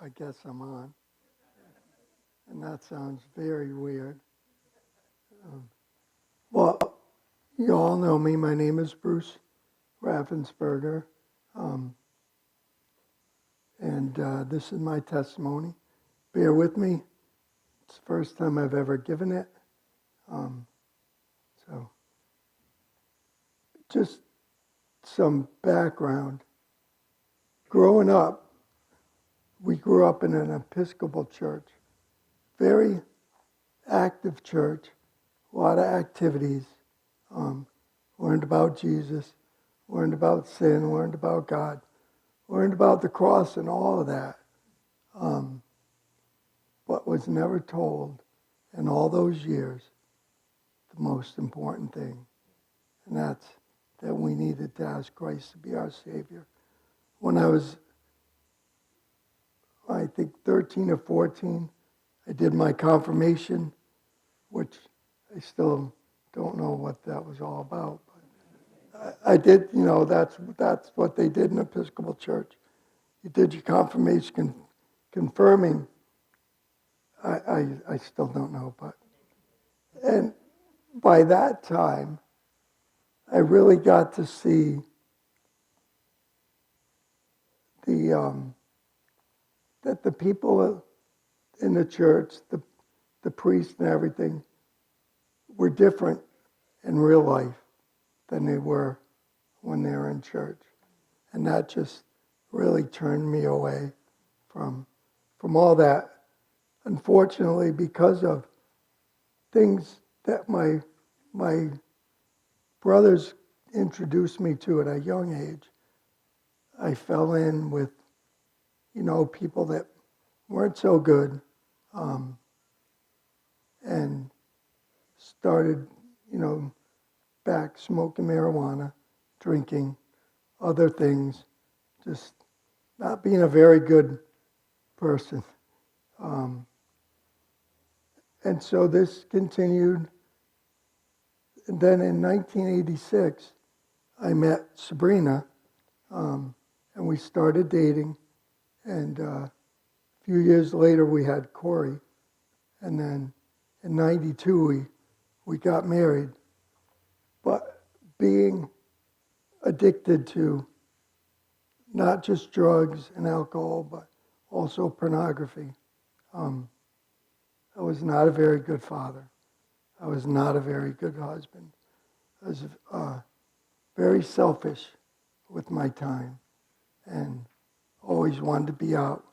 I guess I'm on. And that sounds very weird. Well, you all know me. My name is Bruce Raffensperger. Um, and this is my testimony. Bear with me. It's the first time I've ever given it. So, just some background. Growing up, we grew up in an Episcopal church. Very active church, a lot of activities. Learned about Jesus, learned about sin, learned about God, learned about the cross and all of that. But was never told in all those years the most important thing, and that's that we needed to ask Christ to be our Savior. When I was, I think, 13 or 14, I did my confirmation, which I still don't know what that was all about. But I did, that's what they did in Episcopal Church. You did your confirmation confirming. I still don't know, and by that time, I really got to see that the people in the church, the priests and everything, were different in real life than they were when they were in church. And that just really turned me away from all that. Unfortunately, because of things that my brothers introduced me to at a young age, I fell in with, people that weren't so good, and started, back smoking marijuana, drinking, other things, just not being a very good person. And so this continued. And then in 1986, I met Sabrina, and we started dating. And a few years later, we had Corey. And then in 92, we got married. But being addicted to not just drugs and alcohol, but also pornography, I was not a very good father. I was not a very good husband. I was very selfish with my time and always wanted to be out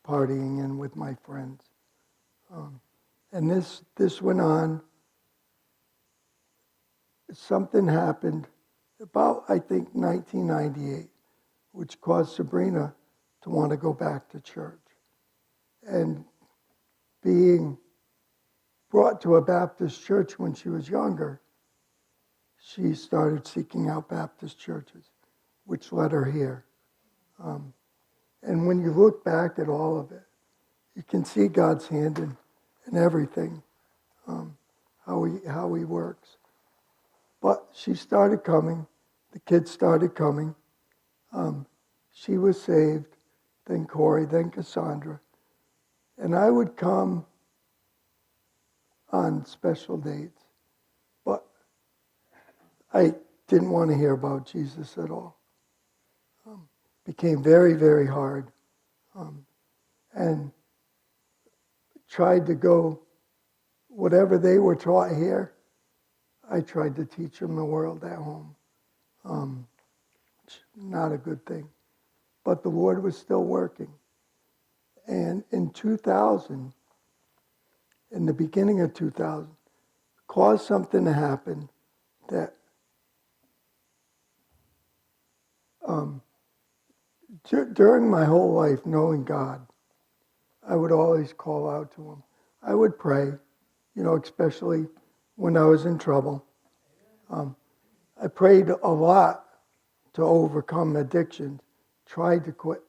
partying and with my friends. And this went on. Something happened about, I think, 1998, which caused Sabrina to want to go back to church. And being brought to a Baptist church when she was younger, she started seeking out Baptist churches, which led her here. And when you look back at all of it, you can see God's hand in everything, how he works. But she started coming. The kids started coming. She was saved, then Corey, then Cassandra. And I would come on special dates, but I didn't want to hear about Jesus at all. Became very, very hard, and tried to go whatever they were taught here. I tried to teach them the world at home. Not a good thing, but the Lord was still working. And in 2000, in the beginning of 2000, caused something to happen that during my whole life, knowing God, I would always call out to him. I would pray, especially when I was in trouble. I prayed a lot to overcome addiction, tried to quit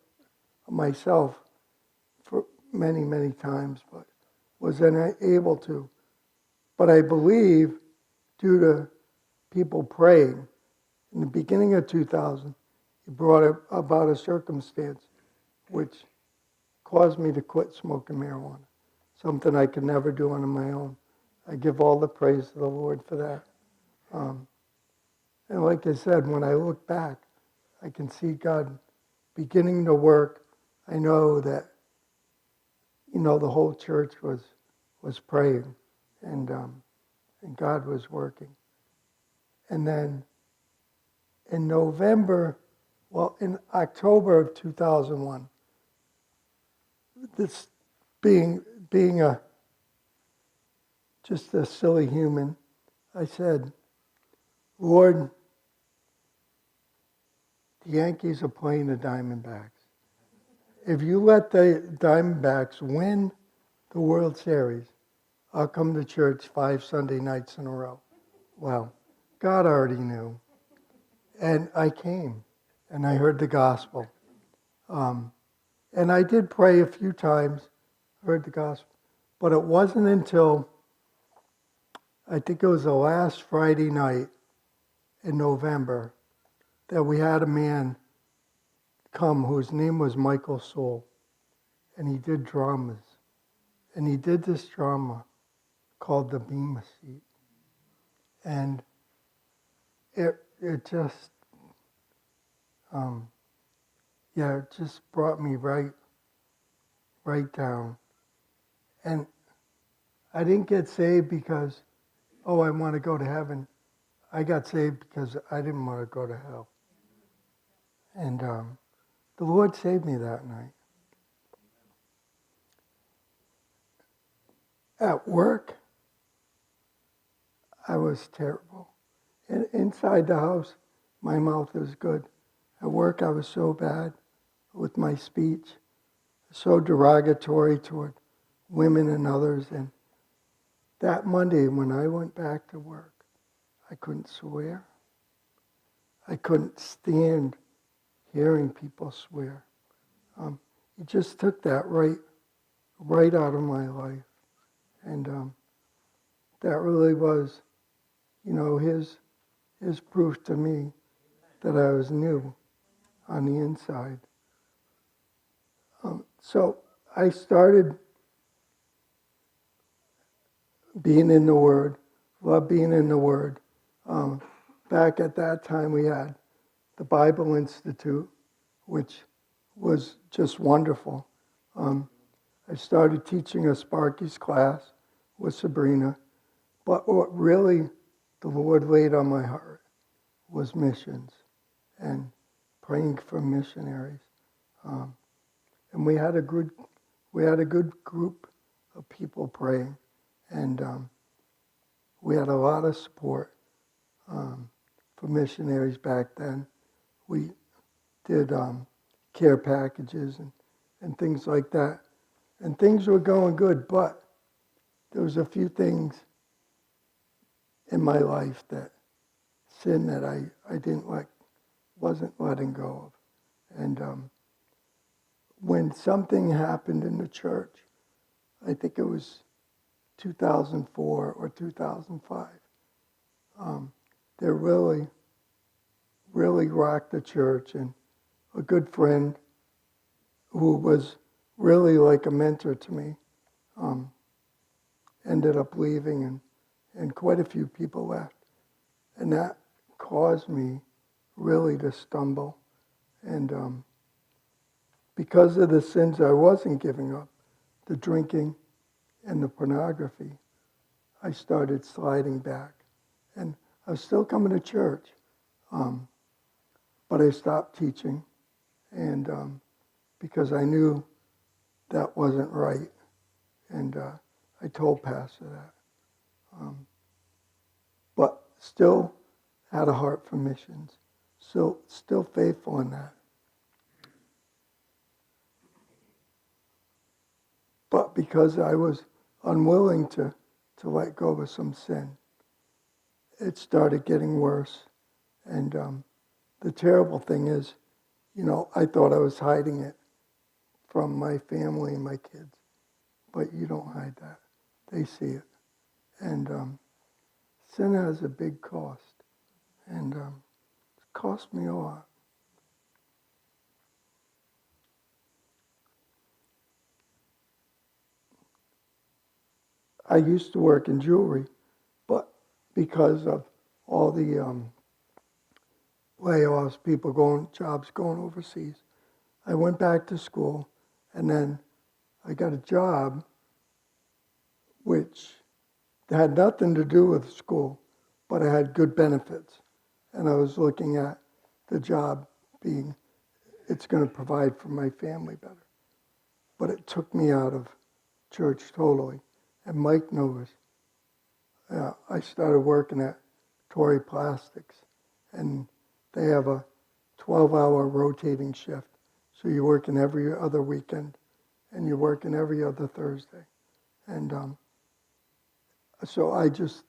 myself for many, many times, but was unable to. But I believe, due to people praying, in the beginning of 2000, he brought about a circumstance which caused me to quit smoking marijuana, something I could never do on my own. I give all the praise to the Lord for that. And like I said, when I look back, I can see God beginning to work. I know that, the whole church was praying, and God was working. And then in in October of 2001, this being just a silly human, I said, Lord, the Yankees are playing the Diamondbacks. If you let the Diamondbacks win the World Series, I'll come to church 5 Sunday nights in a row. Well, God already knew. And I came, and I heard the gospel. And I did pray a few times, heard the gospel. But it wasn't until, I think it was the last Friday night in November, that we had a man come whose name was Michael Soul. And he did dramas. And he did this drama called The Bema Seat. And it just, it just brought me right down. And I didn't get saved because, I want to go to heaven. I got saved because I didn't want to go to hell. And the Lord saved me that night. At work, I was terrible. And inside the house, my mouth was good. At work, I was so bad with my speech, so derogatory toward women and others. And that Monday, when I went back to work, I couldn't swear. I couldn't stand hearing people swear. He just took that right out of my life. And that really was, his proof to me that I was new on the inside. So I started being in the Word, loved being in the Word. Back at that time, we had the Bible Institute, which was just wonderful. I started teaching a Sparky's class with Sabrina, but what really the Lord laid on my heart was missions and praying for missionaries. And we had a good group of people praying, and we had a lot of support for missionaries back then. We did care packages and things like that. And things were going good, but there was a few things in my life sin that I wasn't letting go of. And when something happened in the church, I think it was 2004 or 2005, that really rocked the church. And a good friend who was really like a mentor to me ended up leaving, and quite a few people left. And that caused me really to stumble. And because of the sins I wasn't giving up, the drinking and the pornography, I started sliding back. And I was still coming to church, but I stopped teaching, and because I knew that wasn't right. And I told Pastor that. But still had a heart for missions. So still faithful in that. But because I was unwilling to let go of some sin, it started getting worse. And the terrible thing is, I thought I was hiding it from my family and my kids. But you don't hide that. They see it. And sin has a big cost. And it cost me a lot. I used to work in jewelry, but because of all the layoffs, jobs going overseas, I went back to school, and then I got a job which had nothing to do with school, but it had good benefits. And I was looking at the job being, it's going to provide for my family better. But it took me out of church totally. And Mike knows. I started working at Torrey Plastics, and they have a 12-hour rotating shift. So you're working every other weekend, and you're working every other Thursday. And so I just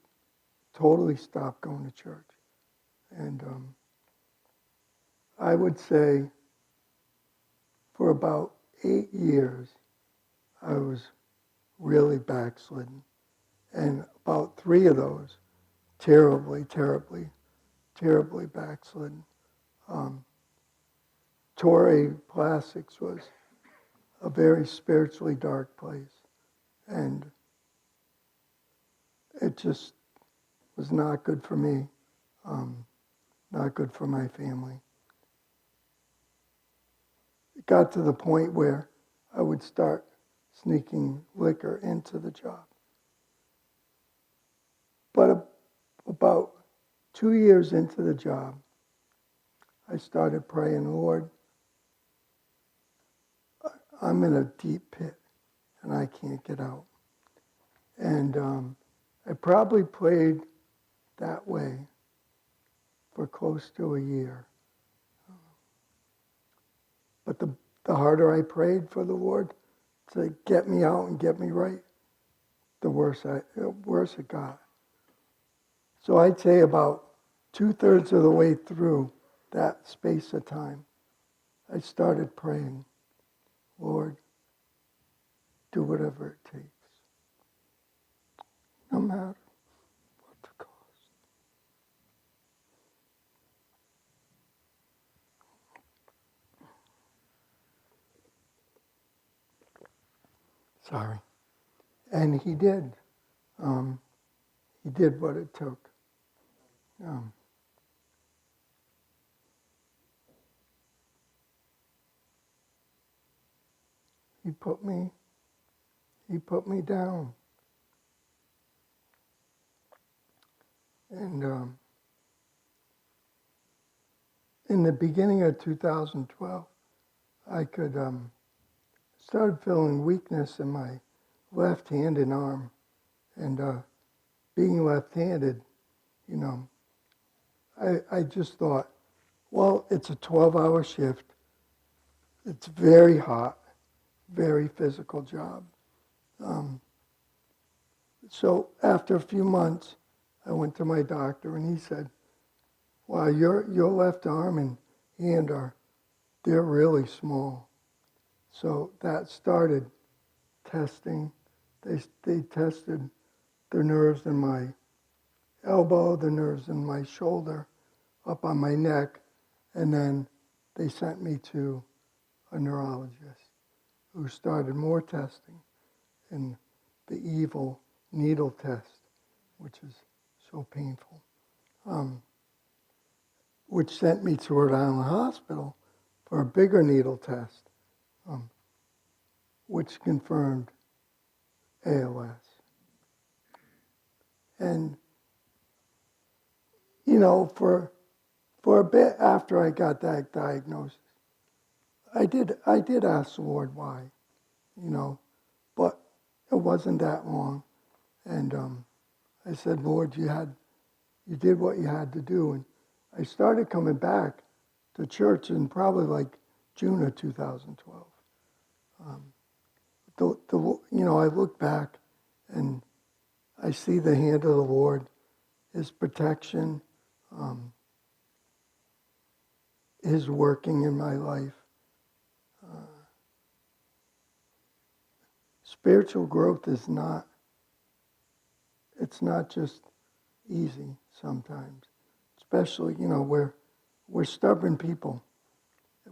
totally stopped going to church. And I would say for about 8 years, I was really backslidden. And about 3 of those, terribly, terribly, terribly backslidden. Torrey Plastics was a very spiritually dark place. And it just was not good for me, not good for my family. It got to the point where I would start sneaking liquor into the job. But about 2 years into the job, I started praying, Lord, I'm in a deep pit and I can't get out. And I probably prayed that way for close to a year. But the harder I prayed for the Lord to get me out and get me right, the worse it got. So I'd say about 2/3 of the way through that space of time, I started praying, Lord, do whatever it takes, no matter what the cost. Sorry. And he did. He did what it took. He put me down. And in the beginning of 2012, I could started feeling weakness in my left hand and arm. And being left-handed, you know, I just thought, well, it's a 12-hour shift. It's very hot, very physical job. So after a few months, I went to my doctor, and he said, wow, your left arm and hand they're really small. So that started testing. They tested the nerves in my elbow, the nerves in my shoulder, up on my neck, and then they sent me to a neurologist who started more testing, and the evil needle test, which is so painful, which sent me to Rhode Island Hospital for a bigger needle test, which confirmed ALS. And, you know, for a bit after I got that diagnosis, I did ask the Lord why, you know, but it wasn't that long. And I said, Lord, you did what you had to do. And I started coming back to church in probably like June of 2012. I look back and I see the hand of the Lord, His protection, His working in my life. Spiritual growth is not just easy sometimes. Especially, you know, we're stubborn people.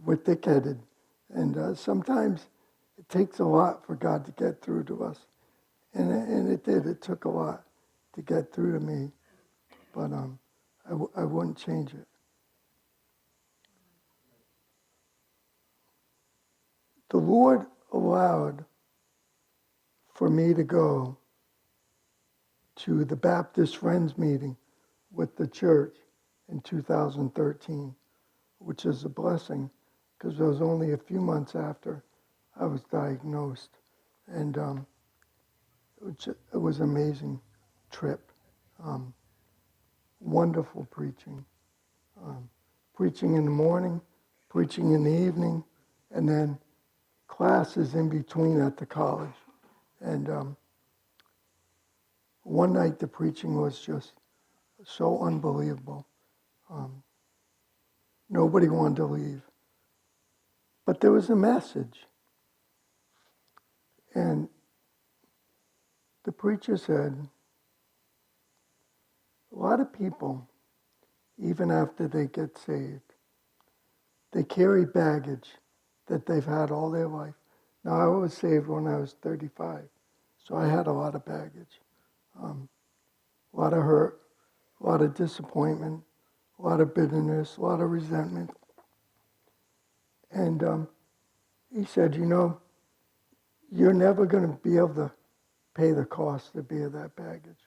We're thick-headed. And sometimes it takes a lot for God to get through to us. And it did. It took a lot to get through to me, but I wouldn't change it. The Lord allowed for me to go to the Baptist Friends meeting with the church in 2013, which is a blessing because it was only a few months after I was diagnosed. And it was an amazing trip. Wonderful preaching. Preaching in the morning, preaching in the evening, and then classes in between at the college. And one night the preaching was just so unbelievable. Nobody wanted to leave. But there was a message. And the preacher said, a lot of people, even after they get saved, they carry baggage that they've had all their life. Now, I was saved when I was 35, so I had a lot of baggage. A lot of hurt, a lot of disappointment, a lot of bitterness, a lot of resentment. And he said, you're never going to be able to pay the cost to bear that baggage.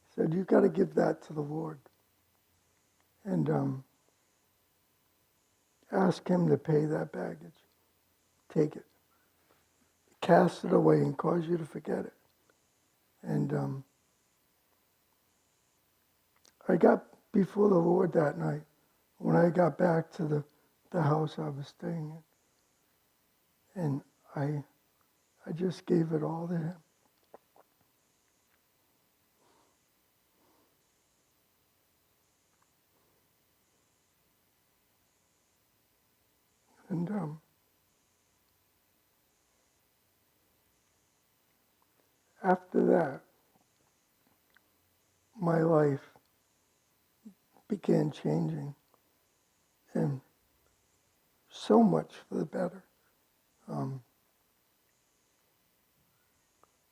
He said, you've got to give that to the Lord. And ask him to pay that baggage. Take it. Cast it away and cause you to forget it. And I got before the Lord that night when I got back to the house I was staying in. And I just gave it all to him. And after that, my life began changing, and so much for the better.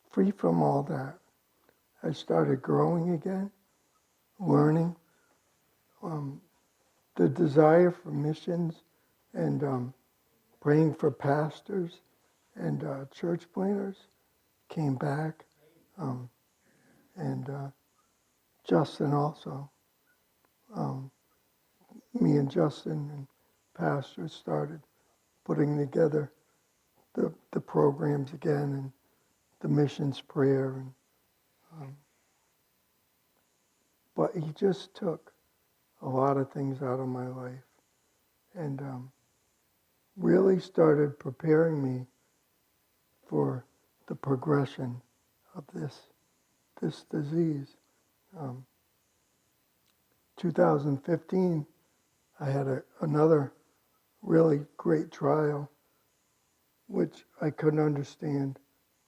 Free from all that, I started growing again, learning, the desire for missions, and praying for pastors and church planters came back, and Justin also. Me and Justin and pastors started putting together the programs again and the missions prayer. But he just took a lot of things out of my life and really started preparing me for the progression of this disease. 2015, I had another really great trial, which I couldn't understand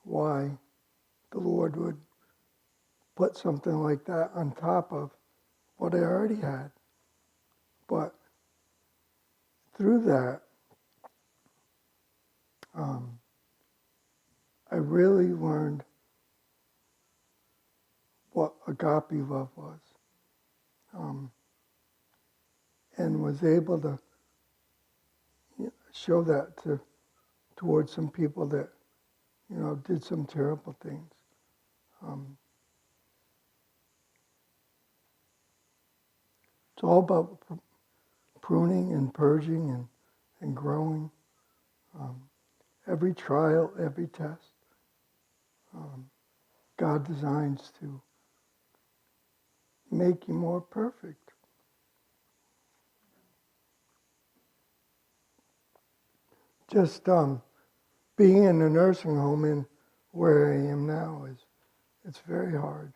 why the Lord would put something like that on top of what I already had. But through that, I really learned what agape love was, and was able to show that towards some people that did some terrible things. It's all about pruning and purging and growing. Every trial, every test, God designs to make you more perfect. Just being in a nursing home in where I am now it's very hard.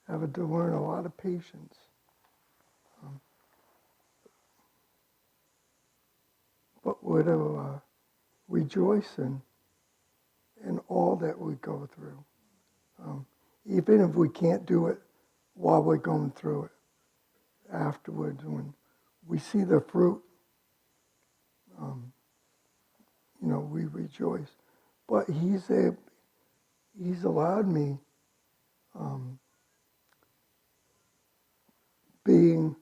Having to learn a lot of patience. But we're to rejoice in all that we go through. Even if we can't do it while we're going through it, afterwards, when we see the fruit, we rejoice. But he's He's allowed me, being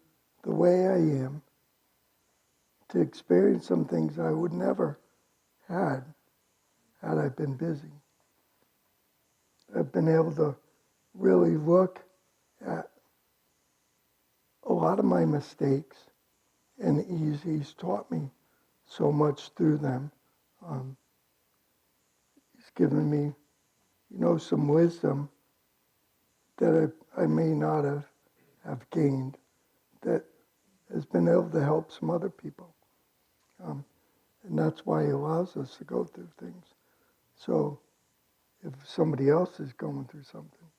the way I am, to experience some things I would never had I been busy. I've been able to really look at a lot of my mistakes, and he's taught me so much through them. He's given me, some wisdom that I may not have gained, that has been able to help some other people. And that's why he allows us to go through things. So if somebody else is going through something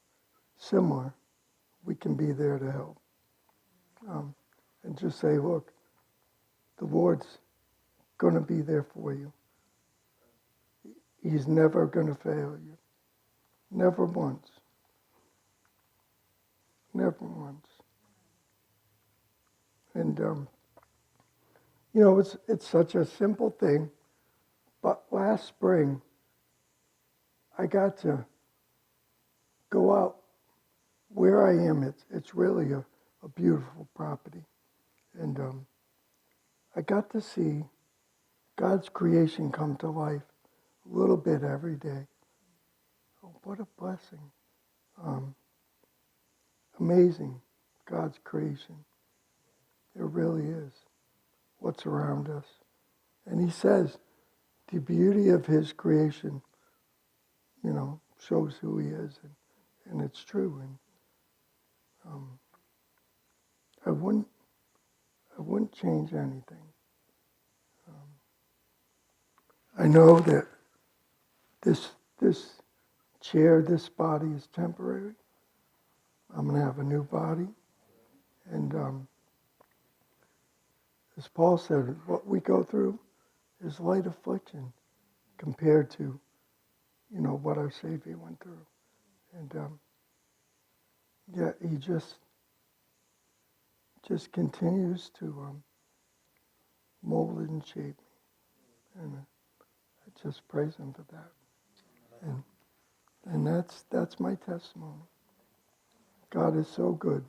similar, we can be there to help. And just say, look, the Lord's going to be there for you. He's never going to fail you. Never once. Never once. And, it's such a simple thing, but last spring, I got to go out where I am. It's really a beautiful property. And I got to see God's creation come to life a little bit every day. Oh, what a blessing. Amazing, God's creation. It really is. What's around us. And he says the beauty of his creation, shows who he is. And it's true. And I wouldn't change anything. I know that this chair, this body is temporary. I'm going to have a new body. And as Paul said, what we go through is light affliction compared to, what our Savior went through. And he just continues to mold and shape me. And I just praise him for that. And that's my testimony. God is so good.